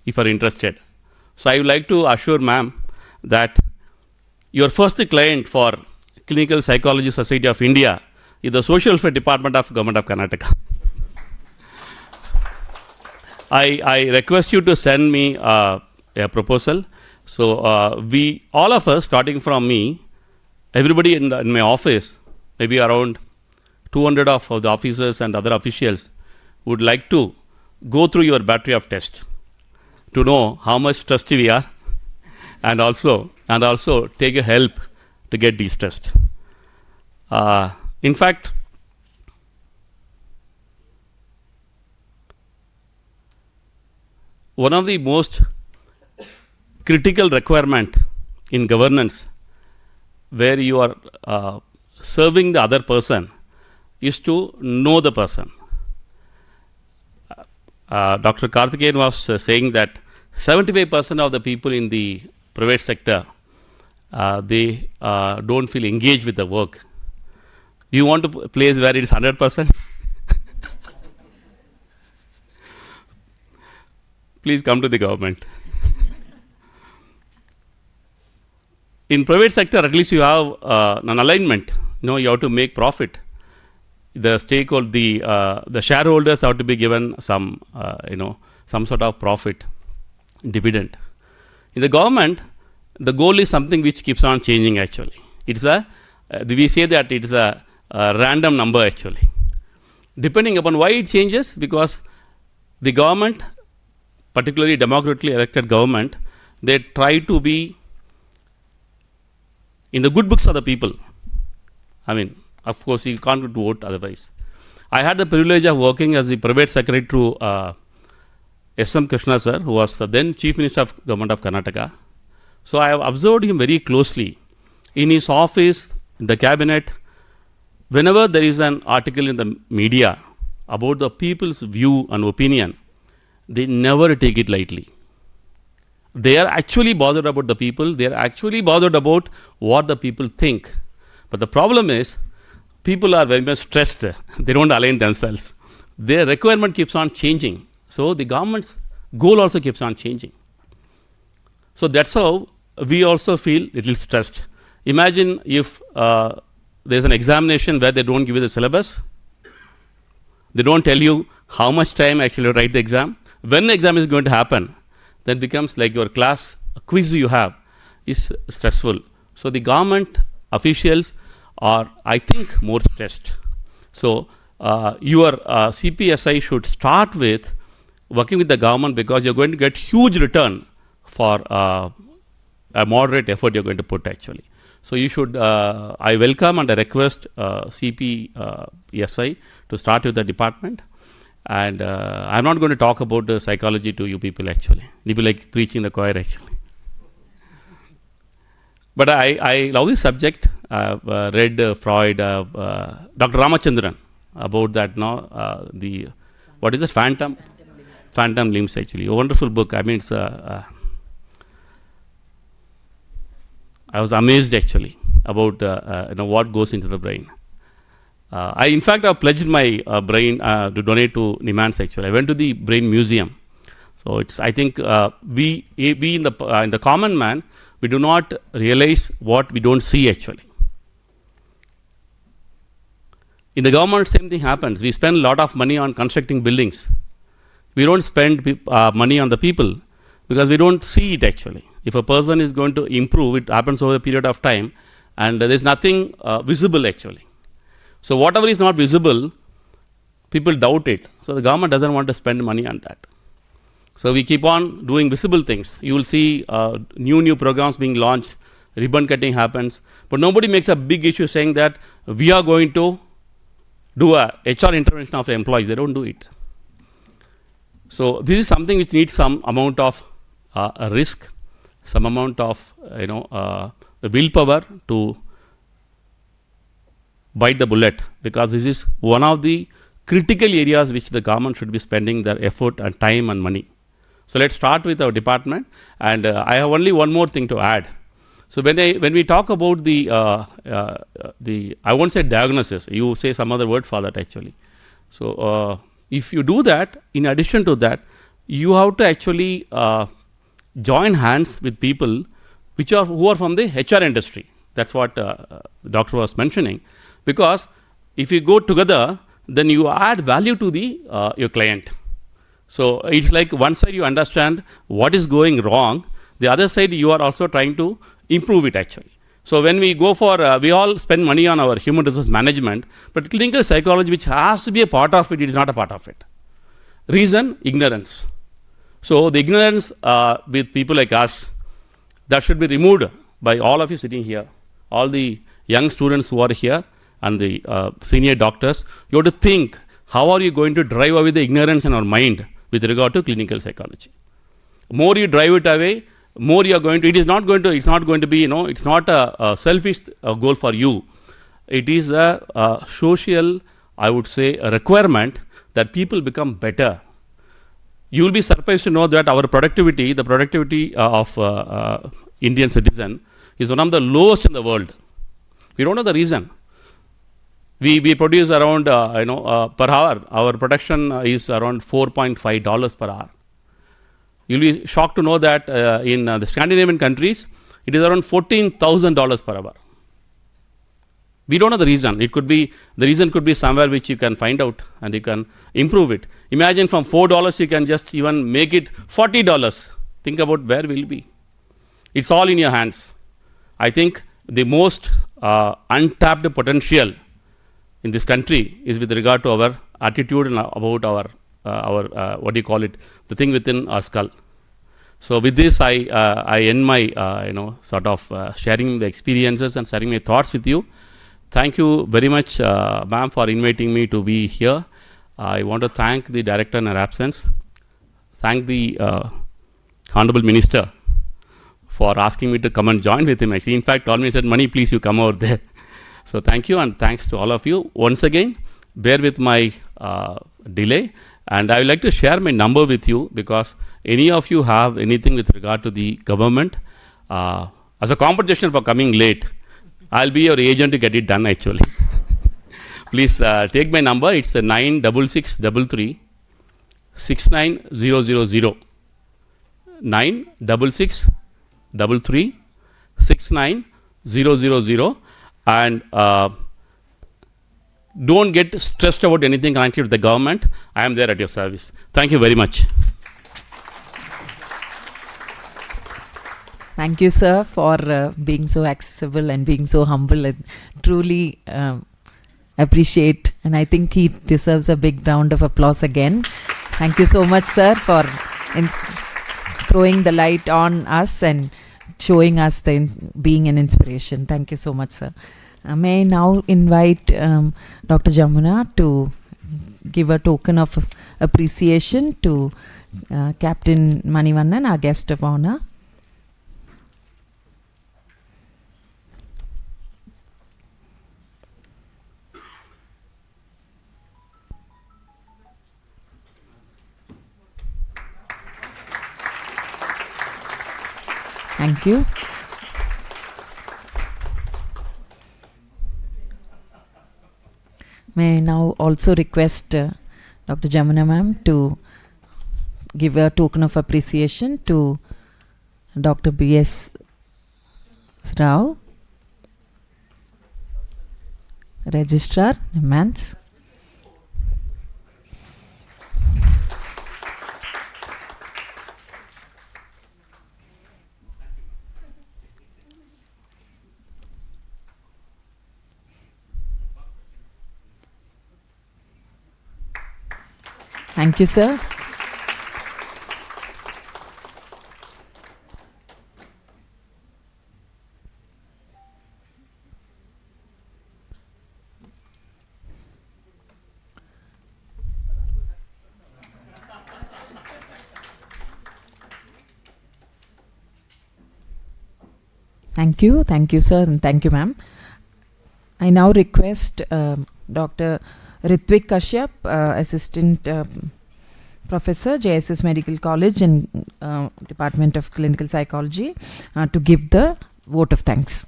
if you are interested. So I would like to assure ma'am that your first client for Clinical Psychology Society of India is the Social Welfare Department of Government of Karnataka. I request you to send me a proposal. So we, all of us, starting from me, everybody in my office, maybe around 200 of the officers and other officials would like to go through your battery of tests to know how much trusty we are, and also take a help to get these tests. In fact, one of the most critical requirement in governance where you are serving the other person is to know the person. Dr. Karthikeyan was saying that 75% of the people in the private sector, they don't feel engaged with the work. Do you want a place where it is 100%? Please come to the government. In private sector, at least you have an alignment. You have to make profit. The stakeholder, the shareholders have to be given some, some sort of profit, dividend. In the government, the goal is something which keeps on changing. Actually, it's we say that it is a random number. Actually, depending upon why it changes, because the government, particularly democratically elected government, they try to be in the good books of the people. I mean, of course, you can't vote otherwise. I had the privilege of working as the private secretary to S.M. Krishna sir, who was the then Chief Minister of Government of Karnataka. So I have observed him very closely in his office, in the cabinet. Whenever there is an article in the media about the people's view and opinion, they never take it lightly. They are actually bothered about the people. They are actually bothered about what the people think. But the problem is, people are very much stressed. They don't align themselves. Their requirement keeps on changing. So the government's goal also keeps on changing. So that's how we also feel a little stressed. Imagine if there's an examination where they don't give you the syllabus. They don't tell you how much time actually to write the exam. When the exam is going to happen, that becomes like your class quiz you have is stressful. So the government officials are, I think, more stressed. So your CPSI should start with working with the government, because you're going to get huge return for a moderate effort you're going to put actually. So you should, I welcome and I request CPSI to start with the department. And I'm not going to talk about the psychology to you people actually. You'll be like preaching the choir actually. But I love this subject. I've read Freud, Dr. Ramachandran about that now. What is it? Phantom Limbs actually. A wonderful book. I mean, it's I was amazed actually about what goes into the brain. I in fact have pledged my brain to donate to NIMANS actually. I went to the Brain Museum. So it's, I think we in the common man, we do not realize what we don't see actually. In the government, same thing happens. We spend a lot of money on constructing buildings. We don't spend money on the people because we don't see it actually. If a person is going to improve, it happens over a period of time, and there's nothing visible actually. So whatever is not visible, people doubt it. So the government doesn't want to spend money on that. So we keep on doing visible things. You will see new programs being launched, ribbon cutting happens, but nobody makes a big issue saying that we are going to do a HR intervention of the employees. They don't do it. So this is something which needs some amount of risk, some amount of the willpower to bite the bullet, because this is one of the critical areas which the government should be spending their effort and time and money. So let's start with our department, and I have only one more thing to add. So when we talk about the I won't say diagnosis, you say some other word for that actually. So if you do that, in addition to that, you have to actually join hands with people who are from the HR industry. That's what the doctor was mentioning. Because if you go together, then you add value to the your client. So it's like one side you understand what is going wrong, the other side you are also trying to improve it actually. So when we go for, we all spend money on our human resource management, but clinical psychology, which has to be a part of it, it is not a part of it. Reason, ignorance. So the ignorance with people like us, that should be removed by all of you sitting here, all the young students who are here, and the senior doctors, you have to think, how are you going to drive away the ignorance in our mind with regard to clinical psychology? More you drive it away, more you are going to, it's not going to be, it's not a selfish goal for you. It is a social, I would say, a requirement that people become better. You will be surprised to know that our productivity, the productivity of Indian citizen is one of the lowest in the world. We don't know the reason. We produce around, per hour, our production is around $4.5 per hour. You'll be shocked to know that in the Scandinavian countries, it is around $14,000 per hour. We don't know the reason. The reason could be somewhere which you can find out and you can improve it. Imagine from $4 you can just even make it $40. Think about where we'll be. It's all in your hands. I think the most untapped potential in this country is with regard to our attitude and about our what do you call it, the thing within our skull. So with this, I end my sharing the experiences and sharing my thoughts with you. Thank you very much, ma'am, for inviting me to be here. I want to thank the director in her absence. Thank the Honorable Minister for asking me to come and join with him. Actually, in fact, told me, said, Mani, please, you come over there. So thank you, and thanks to all of you. Once again, bear with my delay, and I would like to share my number with you, because any of you have anything with regard to the government, as a compensation for coming late, I'll be your agent to get it done actually. Please take my number. It's 96633 69000. 96633 69000. And don't get stressed about anything connected with the government. I am there at your service. Thank you very much. Thank you, sir, for being so accessible and being so humble, and truly appreciate. And I think he deserves a big round of applause again. Thank you so much, sir, for throwing the light on us and showing us being an inspiration. Thank you so much, sir. May I now invite Dr. Jamuna to give a token of appreciation to Captain Manivannan, our guest of honor. Thank you. May I now also request Dr. Jamuna ma'am to give a token of appreciation to Dr. B.S. Rao, Registrar, MANS. Thank you, sir. Thank you, sir, and thank you, ma'am. I now request Dr. Ritvik Kashyap, Assistant Professor, JSS Medical College and Department of Clinical Psychology, to give the vote of thanks.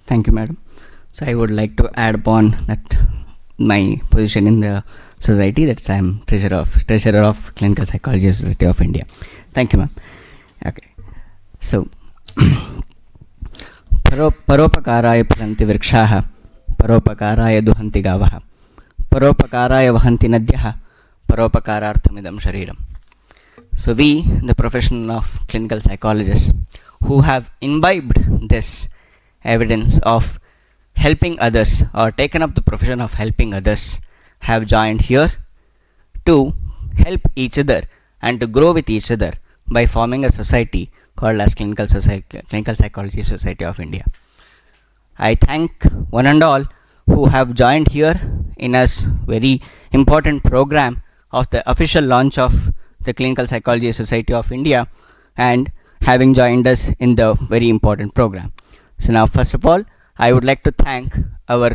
Thank you, madam. So I would like to add upon that my position in the society, that I am treasurer of Clinical Psychology Society of India. Thank you, ma'am. Okay. So परोपकाराय पतन्ति वृक्षाः परोपकाराय दुहन्ति गावः परोपकाराय वहन्ति नद्यः परोपकारार्थमिदं शरीरम्. So we, the profession of clinical psychologists, who have imbibed this evidence of helping others or taken up the profession of helping others, have joined here to help each other and to grow with each other by forming a society called as Clinical Psychology Society of India. I thank one and all who have joined here in a very important program of the official launch of the Clinical Psychology Society of India and having joined us in the very important program. So now, first of all, I would like to thank our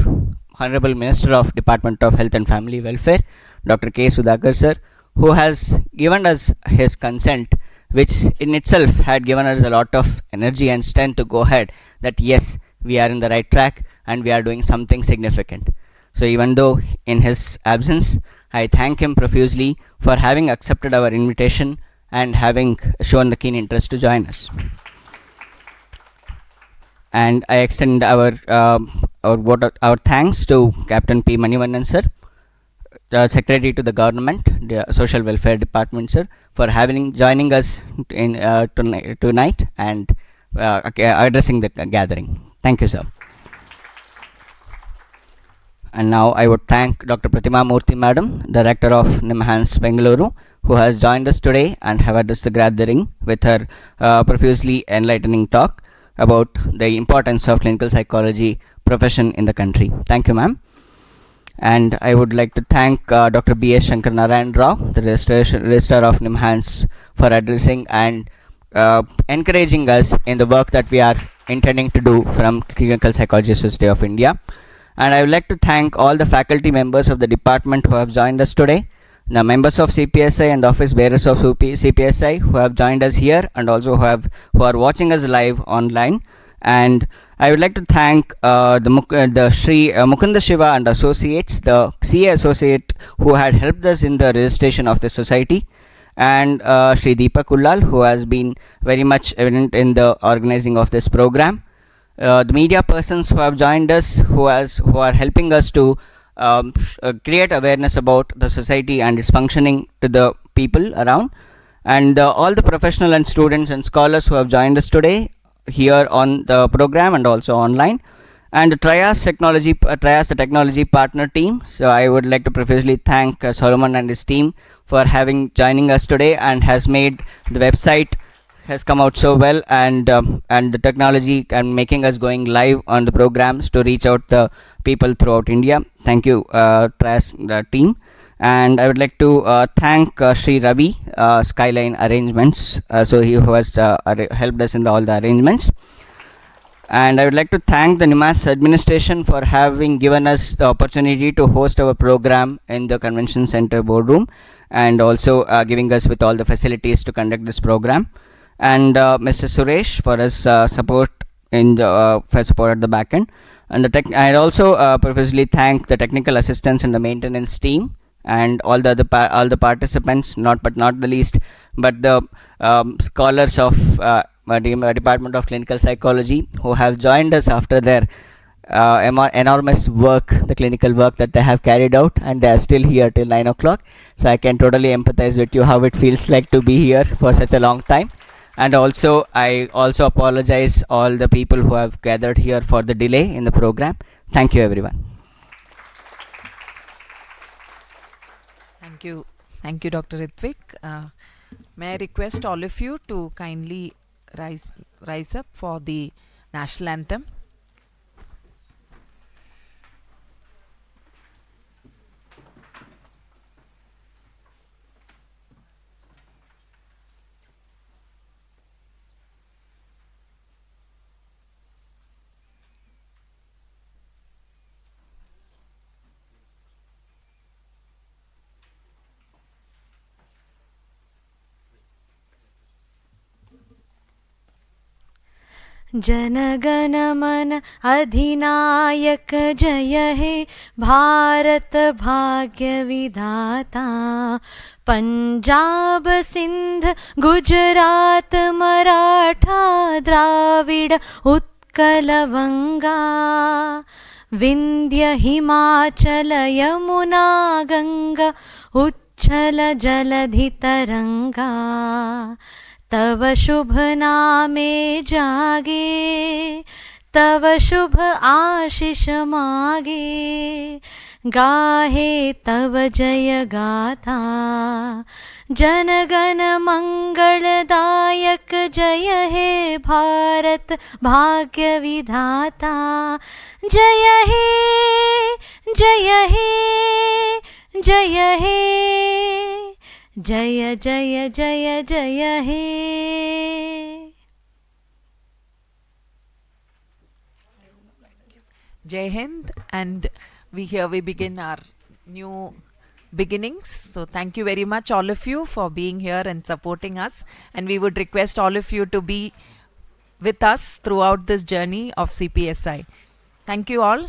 Honorable Minister of Department of Health and Family Welfare, Dr. K. Sudhakar sir, who has given us his consent, which in itself had given us a lot of energy and strength to go ahead, that yes, we are in the right track and we are doing something significant. So even though in his absence, I thank him profusely for having accepted our invitation and having shown the keen interest to join us. And I extend our thanks to Captain P. Manivannan sir, Secretary to the Government, the Social Welfare Department sir, for joining us in tonight and addressing the gathering. Thank you, sir. And now I would thank Dr. Pratima Murthy Madam, Director of NIMHANS Bengaluru, who has joined us today and have addressed the gathering with her profusely enlightening talk about the importance of clinical psychology profession in the country. Thank you, ma'am. And I would like to thank Dr. B.S. Shankar Narayan Rao, the Registrar of NIMHANS, for addressing and encouraging us in the work that we are intending to do from Clinical Psychology Society of India. And I would like to thank all the faculty members of the department who have joined us today, the members of CPSI and office bearers of CPSI who have joined us here and also who are watching us live online. And I would like to thank the Sri Mukunda Shiva and Associates, the CA Associate who had helped us in the registration of the society, and Sri Deepak Ullal, who has been very much evident in the organizing of this program. The media persons who have joined us, who are helping us to create awareness about the society and its functioning to the people around, and all the professional and students and scholars who have joined us today here on the program and also online, and the Trias the technology partner team. So I would like to profusely thank Solomon and his team for joining us today, and has made the website has come out so well, and the technology and making us going live on the programs to reach out the people throughout India. Thank you, Trias team. And I would like to thank Sri Ravi, Skyline Arrangements, so he who has helped us in all the arrangements. And I would like to thank the NIMHANS administration for having given us the opportunity to host our program in the convention center boardroom, and also giving us with all the facilities to conduct this program. And Mr. Suresh for his support for support at the back end. And I also profusely thank the technical assistants and the maintenance team, and all the participants, not the least, but the scholars of Department of Clinical Psychology who have joined us after their enormous work, the clinical work that they have carried out, and they are still here till 9 o'clock. So I can totally empathize with you how it feels like to be here for such a long time. And also I also apologize all the people who have gathered here for the delay in the program. Thank you, everyone. Thank you, Dr. Ritvik. May I request all of you to kindly rise up for the national anthem. जनगण मन अधिनायक जय हे भारत भाग्य विधाता पंजाब सिंध गुजरात मराठा द्राविड उत्कल वंगा विंध्य हिमाचल यमुना गंगा उच्छल जलधि तरंगा तव शुभ नामे जागे तव शुभ आशीष मागे, गाहे तव जय गाथा, जन गण मंगलदायक जय हे भारत भाग्य विधाता। जय हे जय हे जय हे, जय जय जय जय हे। Jai Hind, and we begin our new beginnings. So thank you very much all of you for being here and supporting us, and we would request all of you to be with us throughout this journey of CPSI. Thank you all.